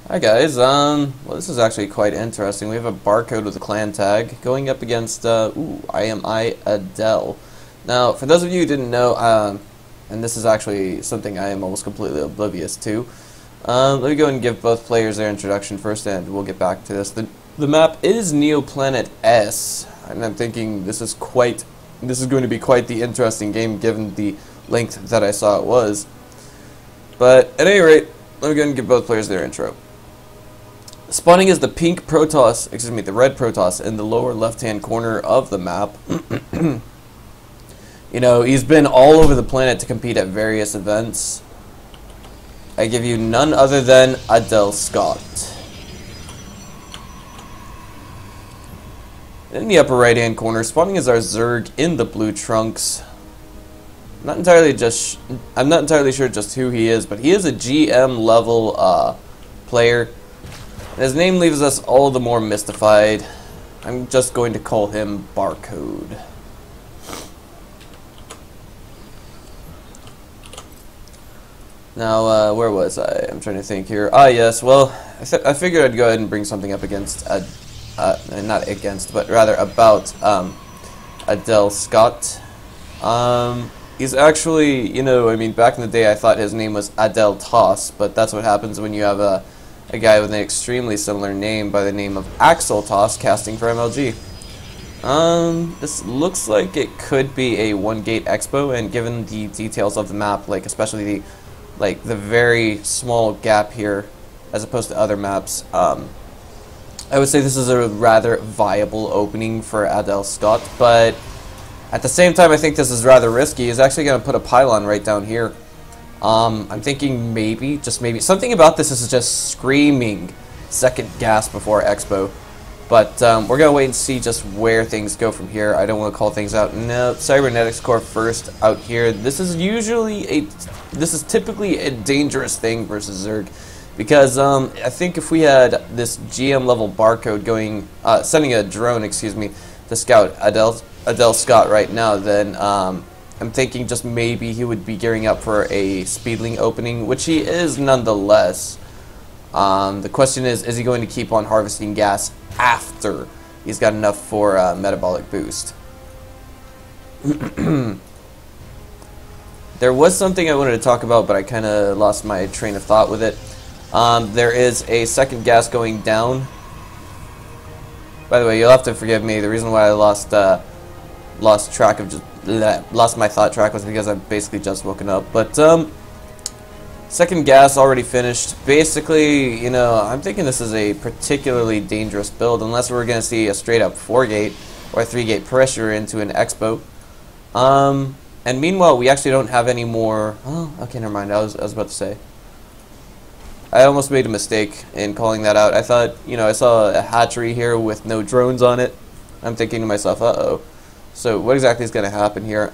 Hi guys, well this is actually quite interesting. We have a barcode with a clan tag going up against, I am Adele. Now, for those of you who didn't know, and this is actually something I am almost completely oblivious to, let me go and give both players their introduction first and we'll get back to this. The map is Neo Planet S, and I'm thinking this is going to be quite the interesting game given the length that I saw it was. But at any rate, let me go and give both players their intro. Spawning is the the red Protoss in the lower left-hand corner of the map. You know, he's been all over the planet to compete at various events. I give you none other than Adeltoss. In the upper right-hand corner, spawning is our Zerg in the blue trunks. I'm not entirely sure just who he is, but he is a GM level player. His name leaves us all the more mystified. I'm just going to call him Barcode. Now, where was I? I'm trying to think here. Ah, yes, well, I figured I'd go ahead and bring something up against, not against, but rather about Adeltoss. He's actually, you know, I mean, back in the day I thought his name was Adeltoss, but that's what happens when you have a guy with an extremely similar name by the name of Adeltoss casting for MLG. This looks like it could be a one-gate expo, and given the details of the map, like especially the very small gap here, as opposed to other maps, I would say this is a rather viable opening for Adeltoss, but at the same time I think this is rather risky. He's actually going to put a pylon right down here. I'm thinking maybe, just maybe, something about this is just screaming second gas before Expo. But we're going to wait and see just where things go from here. I don't want to call things out. No, Cybernetics Core first out here. This is typically a dangerous thing versus Zerg. Because I think if we had this GM level barcode going, sending a drone, excuse me, to scout Adeltoss right now, then I'm thinking just maybe he would be gearing up for a speedling opening, which he is nonetheless. The question is he going to keep on harvesting gas after he's got enough for a metabolic boost? There was something I wanted to talk about, but I kind of lost my train of thought with it. There is a second gas going down. By the way, you'll have to forgive me. The reason why I lost my thought track was because I've basically just woken up. But second gas already finished. Basically, you know, I'm thinking this is a particularly dangerous build unless we're going to see a straight up 4-gate or 3-gate pressure into an expo. And meanwhile, we actually don't have any more. Oh, okay, never mind. I was about to say. I almost made a mistake in calling that out. I thought, you know, I saw a hatchery here with no drones on it. I'm thinking to myself, uh-oh. So what exactly is going to happen here?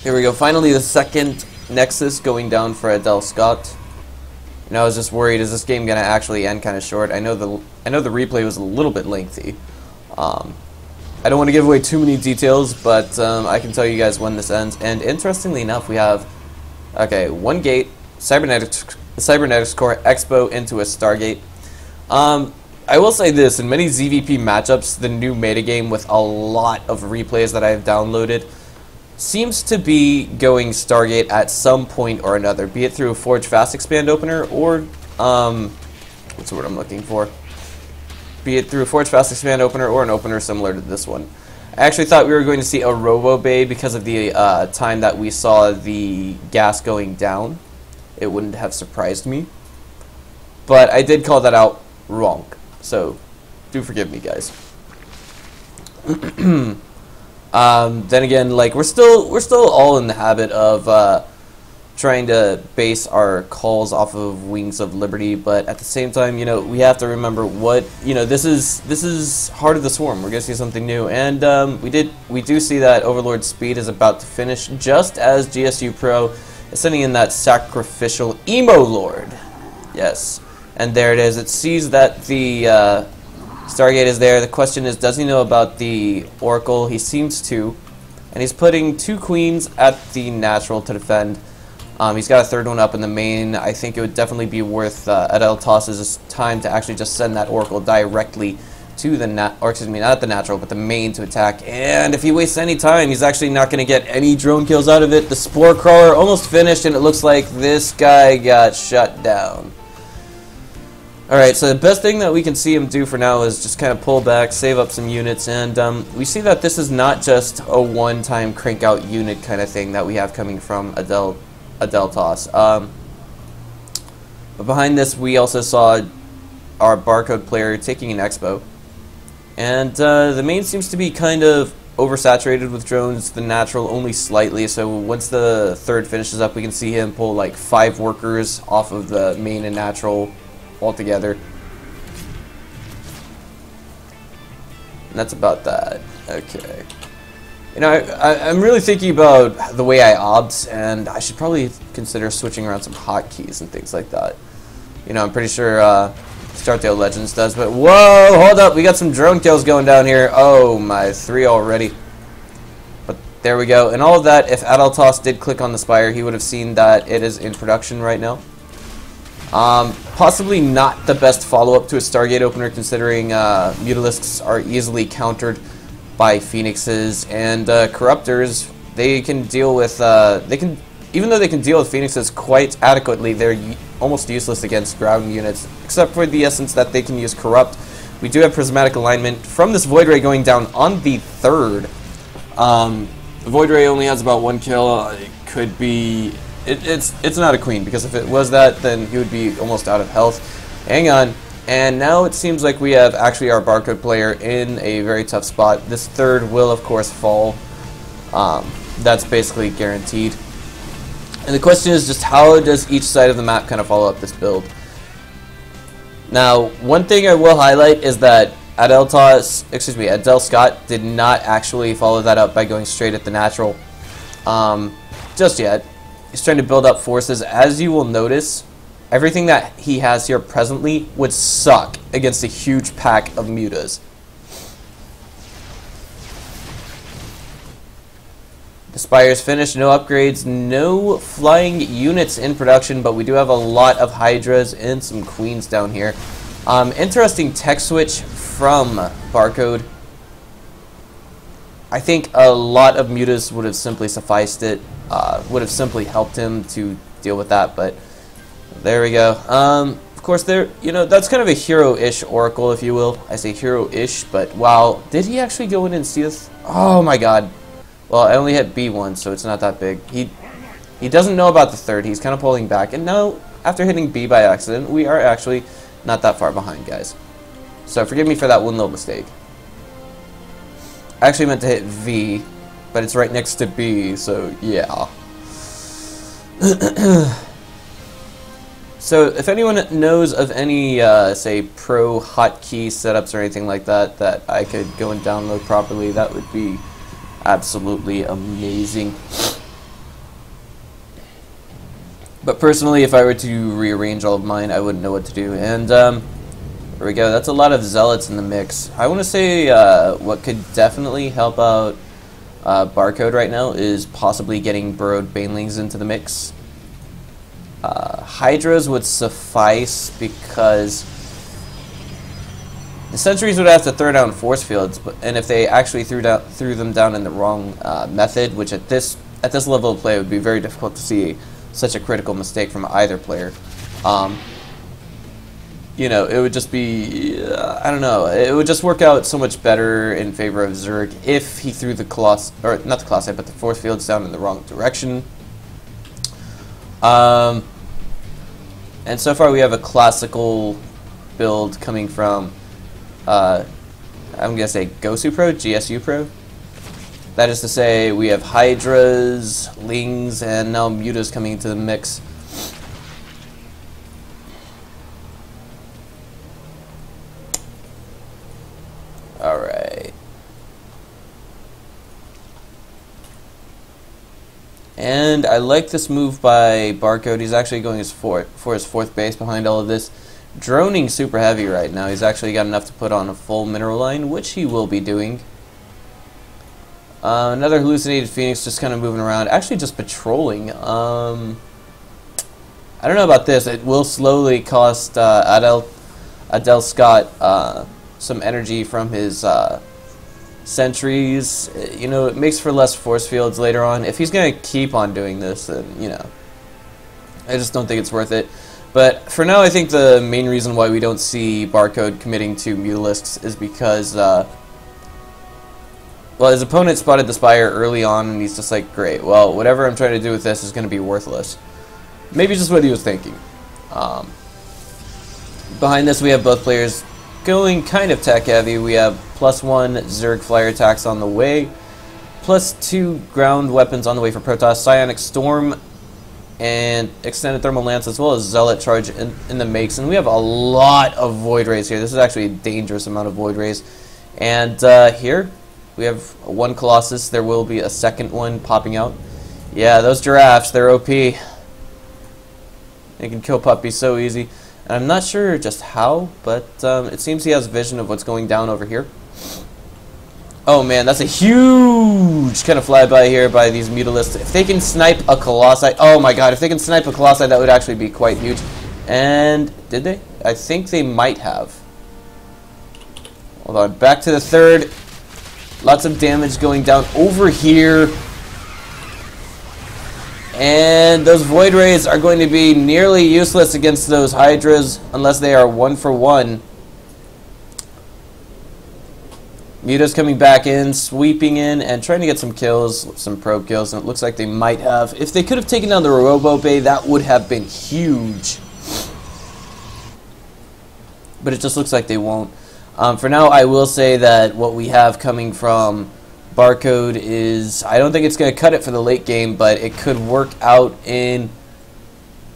Here we go. Finally, the second Nexus going down for Adeltoss. And I was just worried, is this game going to actually end kind of short? I know the replay was a little bit lengthy. I don't want to give away too many details, but I can tell you guys when this ends. And interestingly enough, we have, okay, one gate, Cybernetics Core Expo into a Stargate. I will say this, in many ZVP matchups, the new metagame with a lot of replays that I've downloaded seems to be going Stargate at some point or another, be it through a Forge Fast Expand opener or, what's the word I'm looking for? Be it through a Forge Fast Expand opener or an opener similar to this one. I actually thought we were going to see a Robo Bay because of the time that we saw the gas going down. It wouldn't have surprised me. But I did call that out wrong. So, do forgive me, guys. Then again, like we're still all in the habit of trying to base our calls off of Wings of Liberty, but at the same time, you know, we have to remember what, you know, this is Heart of the Swarm. We're gonna see something new, and we do see that Overlord Speed is about to finish just as GSUPro is sending in that sacrificial Emo Lord. Yes. And there it is. It sees that the Stargate is there. The question is, does he know about the Oracle? He seems to. And he's putting 2 queens at the natural to defend. He's got a third one up in the main. I think it would definitely be worth Adeltoss's time to actually just send that Oracle directly to the not the natural, but the main to attack. And if he wastes any time, he's actually not going to get any drone kills out of it. The Spore Crawler almost finished, and it looks like this guy got shut down. Alright, so the best thing that we can see him do for now is just kind of pull back, save up some units, and we see that this is not just a one-time crank-out unit kind of thing that we have coming from Adeltoss. But behind this, we also saw our barcode player taking an expo. And the main seems to be kind of oversaturated with drones, the natural only slightly, so once the third finishes up, we can see him pull like 5 workers off of the main and natural altogether. And that's about that. Okay. You know, I'm really thinking about the way I obs, and I should probably consider switching around some hotkeys and things like that. You know, I'm pretty sure Startale Legends does, but whoa, hold up, we got some drone kills going down here. Oh my, 3 already. But there we go. And all of that, if Adeltoss did click on the Spire, he would have seen that it is in production right now. Possibly not the best follow-up to a Stargate opener, considering Mutalisks are easily countered by Phoenixes, and Corruptors, they can deal with, even though they can deal with Phoenixes quite adequately, they're almost useless against ground units, except for the essence that they can use Corrupt. We do have Prismatic Alignment from this Void Ray going down on the third. The Void Ray only has about 1 kill. It could be... It's not a queen, because if it was that, then he would be almost out of health. Hang on. And now it seems like we have actually our barcode player in a very tough spot. This third will, of course, fall. That's basically guaranteed. And the question is just how does each side of the map kind of follow up this build? Now, one thing I will highlight is that Adel Scott did not actually follow that up by going straight at the natural just yet. He's trying to build up forces. As you will notice, everything that he has here presently would suck against a huge pack of mutas. The Spire's finished, no upgrades, no flying units in production, but we do have a lot of Hydras and some Queens down here. Interesting tech switch from Barcode. I think a lot of mutas would have simply sufficed it, would have simply helped him to deal with that, but there we go. Of course, that's kind of a hero-ish Oracle, if you will. I say hero-ish, but wow, did he actually go in and see this? Oh my god. Well, I only hit B1, so it's not that big. He doesn't know about the third. He's kind of pulling back, and now, after hitting B by accident, we are actually not that far behind, guys. So forgive me for that one little mistake. I actually meant to hit V, but it's right next to B, so yeah. So if anyone knows of any, say, pro hotkey setups or anything like that that I could go and download properly, that would be absolutely amazing. But personally, if I were to rearrange all of mine, I wouldn't know what to do. And there we go. That's a lot of zealots in the mix. I want to say what could definitely help out Barcode right now is possibly getting burrowed banelings into the mix. Hydras would suffice because the sentries would have to throw down force fields, and if they actually threw them down in the wrong method, which at this level of play would be very difficult to see such a critical mistake from either player. You know, it would just be, I don't know, it would just work out so much better in favor of Zerg if he threw the Colossi, or not the Colossi, but the force fields down in the wrong direction. And so far we have a classical build coming from, I'm going to say GSUPro. That is to say, we have Hydras, Lings, and now Mutas coming into the mix. Alright. And I like this move by Barcode. He's actually going for his fourth base behind all of this. Droning super heavy right now. He's actually got enough to put on a full mineral line, which he will be doing. Another hallucinated Phoenix just kind of moving around. Actually just patrolling. I don't know about this. It will slowly cost Adel Scott some energy from his sentries. You know, it makes for less force fields later on. If he's going to keep on doing this, then, you know, I just don't think it's worth it. But for now, I think the main reason why we don't see Barcode committing to Mutalisks is because, well, his opponent spotted the Spire early on, and he's just like, great, well, whatever I'm trying to do with this is going to be worthless. Maybe just what he was thinking. Behind this, we have both players going kind of tech-heavy. We have +1 Zerg flyer attacks on the way, +2 ground weapons on the way for Protoss, Psionic Storm, and Extended Thermal Lance, as well as Zealot Charge in the makes. And we have a lot of Void Rays here. This is actually a dangerous amount of Void Rays. And here, we have one Colossus. There will be a second one popping out. Yeah, those giraffes, they're OP. They can kill puppies so easy. And I'm not sure just how, but it seems he has vision of what's going down over here. Oh man, that's a huge kind of flyby here by these Mutalisks. If they can snipe a Colossi, oh my god, if they can snipe a Colossi, that would actually be quite huge. And, did they? I think they might have. Hold on, back to the third. Lots of damage going down over here. And those Void Rays are going to be nearly useless against those Hydras unless they are 1-for-1. Muta's coming back in, sweeping in, and trying to get some kills, some probe kills, and it looks like they might have. If they could have taken down the Robo Bay, that would have been huge. But it just looks like they won't. For now, I will say that what we have coming from Barcode is, I don't think it's going to cut it for the late game, but it could work out in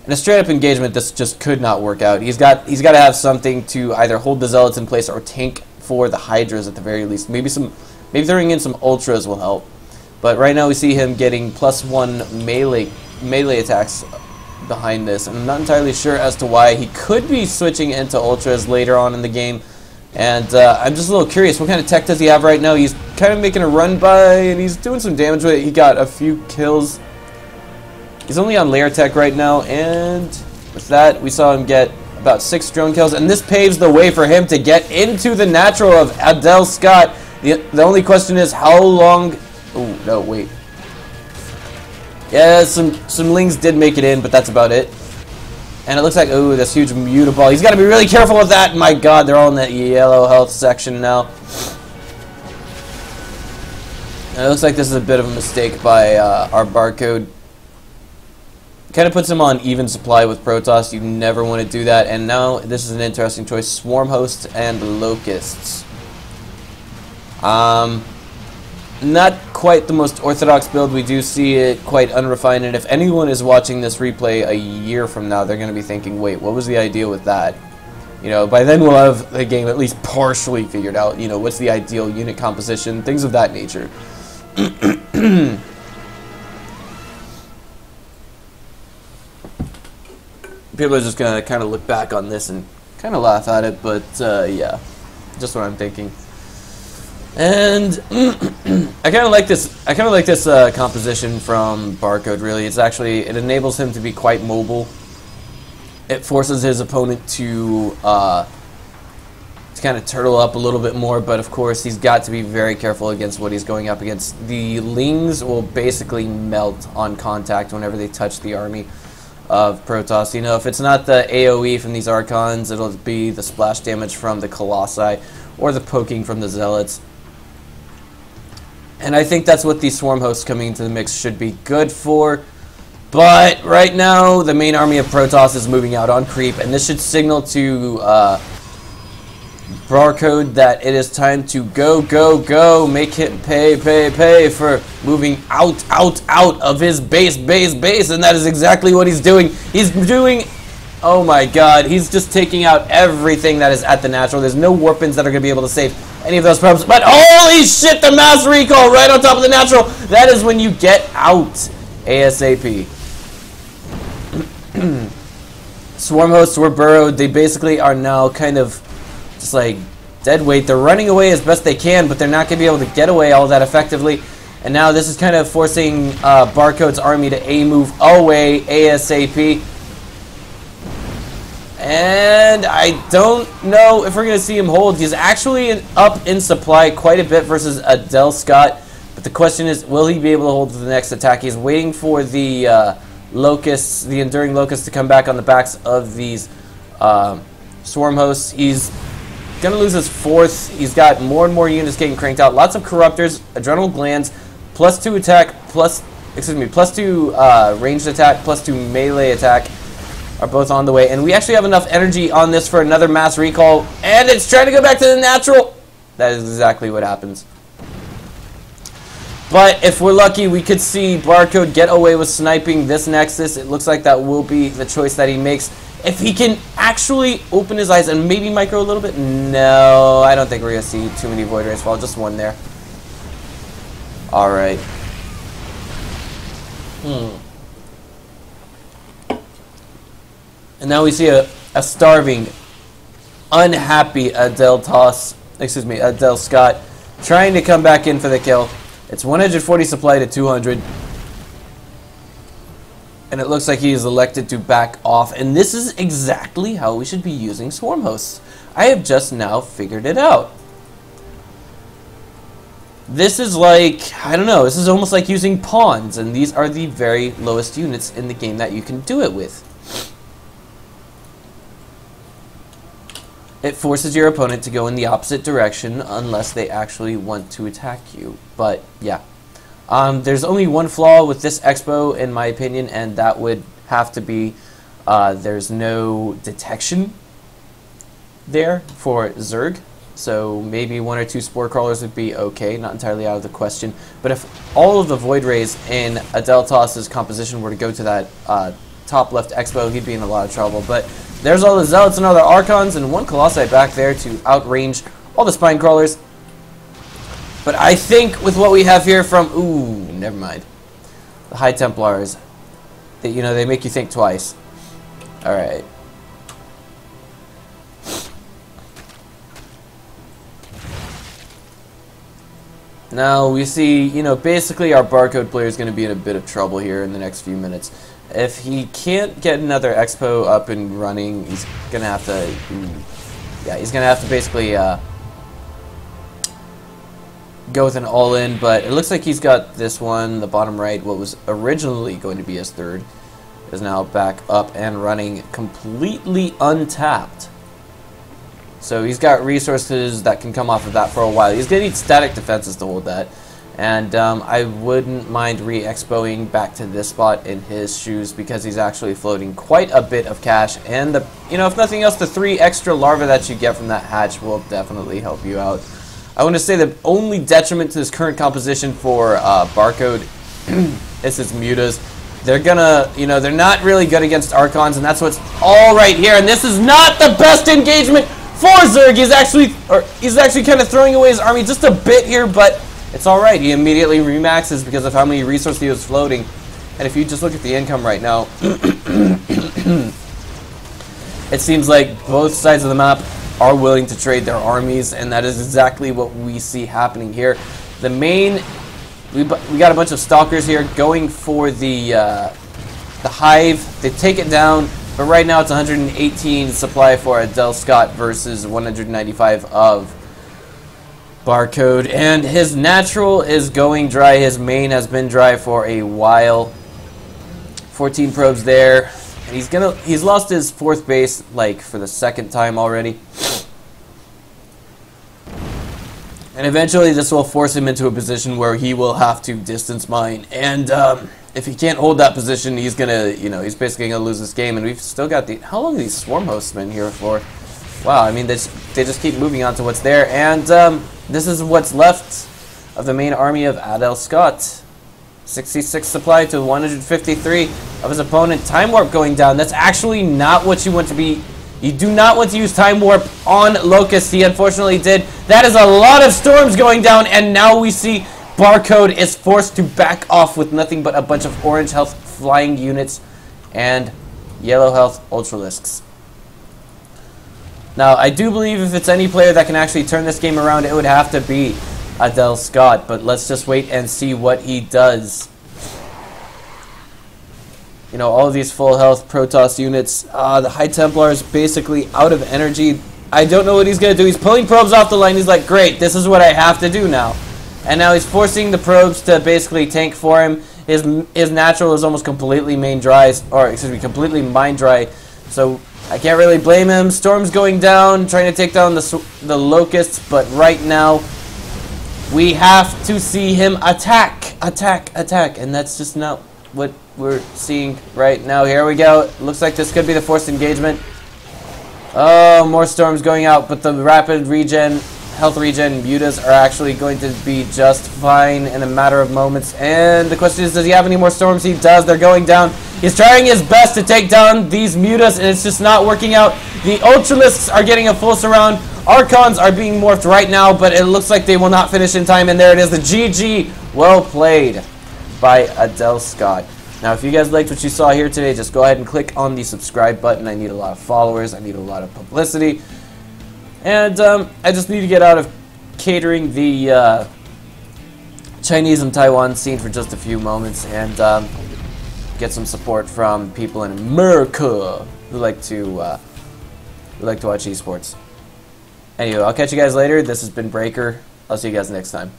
a straight-up engagement. This just could not work out. He's got to have something to either hold the Zealots in place or tank for the Hydras at the very least. Maybe throwing in some Ultras will help. But right now we see him getting +1 melee attacks behind this. I'm not entirely sure as to why. He could be switching into Ultras later on in the game. And I'm just a little curious, what kind of tech does he have right now? He's kind of making a run by, and he's doing some damage with it. He got a few kills. He's only on layer tech right now, and with that, we saw him get about 6 drone kills, and this paves the way for him to get into the natural of Adel Scott. The only question is how long... Oh, no, wait. Yeah, some Lings did make it in, but that's about it. And it looks like, ooh, this huge Mutaball. He's got to be really careful with that. My god, they're all in that yellow health section now. And it looks like this is a bit of a mistake by our Barcode. Kind of puts him on even supply with Protoss. You never want to do that. And now this is an interesting choice. Swarm Hosts and Locusts. Not quite the most orthodox build. We do see it quite unrefined. And if anyone is watching this replay a year from now, they're going to be thinking, wait, what was the ideal with that? You know, by then we'll have the game at least partially figured out. You know, what's the ideal unit composition? Things of that nature. People are just going to kind of look back on this and kind of laugh at it, but yeah, just what I'm thinking. And I kind of like this. I kind of like this composition from Barcode. Really, it enables him to be quite mobile. It forces his opponent to kind of turtle up a little bit more, but of course he's got to be very careful against what he's going up against. The Lings will basically melt on contact whenever they touch the army of Protoss. You know, if it's not the AoE from these Archons, it'll be the splash damage from the Colossi or the poking from the Zealots. And I think that's what these Swarm Hosts coming into the mix should be good for. But right now, the main army of Protoss is moving out on creep, and this should signal to Barcode that it is time to go, go, go, make him pay for moving out of his base, and that is exactly what he's doing. He's doing, oh my god, he's just taking out everything that is at the natural. There's no Warpins that are going to be able to save any of those probes, but holy shit, the mass recall right on top of the natural. That is when you get out ASAP. Swarm Hosts were burrowed. They basically are now kind of just like dead weight. They're running away as best they can, but they're not going to be able to get away all that effectively. And now this is kind of forcing Barcode's army to move away ASAP. And I don't know if we're going to see him hold. He's actually up in supply quite a bit versus Adeltoss. But the question is, will he be able to hold to the next attack? He's waiting for the locusts, the enduring locusts, to come back on the backs of these swarm hosts. He's going to lose his fourth. He's got more and more units getting cranked out. Lots of corruptors, adrenal glands, +2 attack, +2 ranged attack, +2 melee attack are both on the way. And we actually have enough energy on this for another mass recall. And it's trying to go back to the natural. That is exactly what happens. But if we're lucky, we could see Barcode get away with sniping this Nexus. It looks like that will be the choice that he makes. If he can actually open his eyes and maybe micro a little bit. No, I don't think we're going to see too many Void Rays fall. Just one there. Alright. And now we see a starving, unhappy Adeltoss trying to come back in for the kill. It's 140 supply to 200. And it looks like he is elected to back off. And this is exactly how we should be using swarm hosts. I have just now figured it out. This is like, I don't know, this is almost like using pawns. And these are the very lowest units in the game that you can do it with. It forces your opponent to go in the opposite direction unless they actually want to attack you. But, yeah. There's only one flaw with this expo, in my opinion, and that would have to be there's no detection there for Zerg. So maybe 1 or 2 Spore Crawlers would be okay, not entirely out of the question. But if all of the Void Rays in Adeltoss's composition were to go to that top left expo, he'd be in a lot of trouble. But there's all the Zealots and other Archons, and 1 Colossi back there to outrange all the Spine Crawlers. But I think with what we have here from... Ooh, never mind. The High Templars. They make you think twice. Alright. Now we see, basically our Barcode player is going to be in a bit of trouble here in the next few minutes. If he can't get another expo up and running, he's going to have to... yeah, he's going to have to basically go with an all-in, but it looks like he's got this one, the bottom right, what was originally going to be his third, is now back up and running completely untapped. So he's got resources that can come off of that for a while. He's going to need static defenses to hold that. And I wouldn't mind re-expoing back to this spot in his shoes because he's actually floating quite a bit of cash. And, if nothing else, the 3 extra larvae that you get from that hatch will definitely help you out. I want to say the only detriment to this current composition for Barcode is his mutas. They're gonna, they're not really good against Archons, and that's what's all right here. And this is not the best engagement for Zerg. He's actually kind of throwing away his army just a bit here, but it's all right. He immediately remaxes because of how many resources he was floating. And if you just look at the income right now, it seems like both sides of the map are willing to trade their armies, and that is exactly what we see happening here. The main, we got a bunch of stalkers here going for the hive. They take it down, but right now it's 118 supply for Adeltoss versus 195 of Barcode, and his natural is going dry. His main has been dry for a while. 14 probes there. And he's lost his 4th base like for the 2nd time already. And eventually this will force him into a position where he will have to distance mine. And if he can't hold that position, he's gonna, he's basically gonna lose this game. And we've still got how long have these swarm hosts been here for? Wow, I mean, they just keep moving on to what's there. And this is what's left of the main army of Adeltoss. 66 supply to 153 of his opponent. Time Warp going down. That's actually not what you want to be. You do not want to use Time Warp on Locust. He unfortunately did. That is a lot of storms going down, and now we see Barcode is forced to back off with nothing but a bunch of orange health flying units and yellow health Ultralisks. Now, I do believe if it's any player that can actually turn this game around, it would have to be Adeltoss, but let's just wait and see what he does. you know, all of these full health Protoss units. The High Templar is basically out of energy. I don't know what he's going to do. He's pulling probes off the line. He's like, great, this is what I have to do now. And now he's forcing the probes to basically tank for him. His natural is almost completely completely mine dry. So I can't really blame him. Storm's going down, trying to take down the locusts, but right now we have to see him attack, and that's just not what we're seeing right now. Here we go. Looks like this could be the forced engagement. Oh, more storms going out, but the rapid regen, health regen mutas are actually going to be just fine in a matter of moments. And the question is, does he have any more storms? He does. They're going down. He's trying his best to take down these mutas, and it's just not working out. The Ultralisks are getting a full surround. Archons are being morphed right now, but it looks like they will not finish in time. And there it is, the GG. Well played by Adeltoss. Now, if you guys liked what you saw here today, just go ahead and click on the subscribe button. I need a lot of followers. I need a lot of publicity. And I just need to get out of catering the Chinese and Taiwan scene for just a few moments and get some support from people in America who like to watch esports. Anyway, I'll catch you guys later. This has been Breaker. I'll see you guys next time.